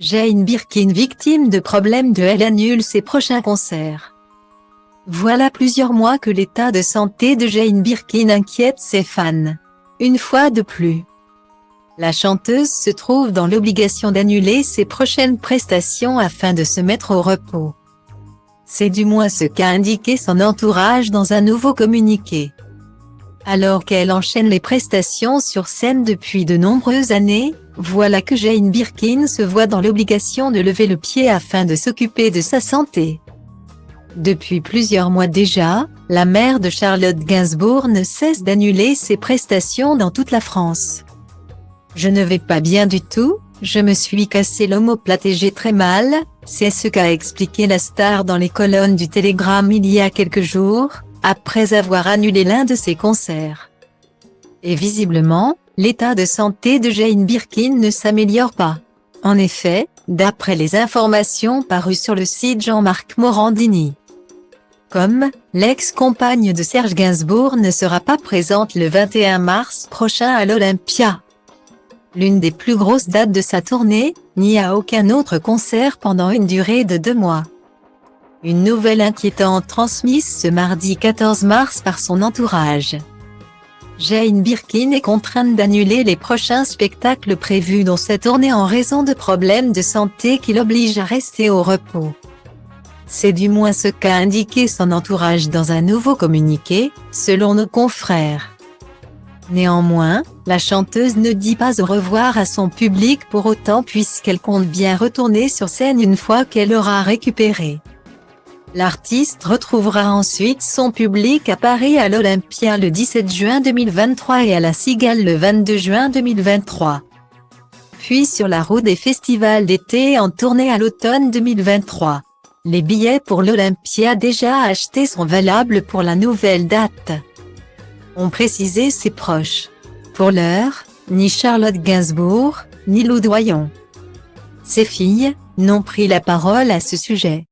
Jane Birkin victime de problèmes de elle annule ses prochains concerts. Voilà plusieurs mois que l'état de santé de Jane Birkin inquiète ses fans. Une fois de plus, la chanteuse se trouve dans l'obligation d'annuler ses prochaines prestations afin de se mettre au repos. C'est du moins ce qu'a indiqué son entourage dans un nouveau communiqué. Alors qu'elle enchaîne les prestations sur scène depuis de nombreuses années, voilà que Jane Birkin se voit dans l'obligation de lever le pied afin de s'occuper de sa santé. Depuis plusieurs mois déjà, la mère de Charlotte Gainsbourg ne cesse d'annuler ses prestations dans toute la France. « Je ne vais pas bien du tout, je me suis cassé l'omoplate et j'ai très mal », c'est ce qu'a expliqué la star dans les colonnes du Télégramme il y a quelques jours, après avoir annulé l'un de ses concerts. Et visiblement, l'état de santé de Jane Birkin ne s'améliore pas. En effet, d'après les informations parues sur le site Jean-Marc Morandini, comme l'ex-compagne de Serge Gainsbourg ne sera pas présente le 21 mars prochain à l'Olympia, l'une des plus grosses dates de sa tournée, n'y a aucun autre concert pendant une durée de 2 mois. Une nouvelle inquiétante transmise ce mardi 14 mars par son entourage. Jane Birkin est contrainte d'annuler les prochains spectacles prévus dans sa tournée en raison de problèmes de santé qui l'obligent à rester au repos. C'est du moins ce qu'a indiqué son entourage dans un nouveau communiqué, selon nos confrères. Néanmoins, la chanteuse ne dit pas au revoir à son public pour autant puisqu'elle compte bien retourner sur scène une fois qu'elle aura récupéré. L'artiste retrouvera ensuite son public à Paris à l'Olympia le 17 juin 2023 et à la Cigale le 22 juin 2023. Puis sur la route des festivals d'été en tournée à l'automne 2023. Les billets pour l'Olympia déjà achetés sont valables pour la nouvelle date, ont précisé ses proches. Pour l'heure, ni Charlotte Gainsbourg, ni Lou Doyon, ses filles, n'ont pris la parole à ce sujet.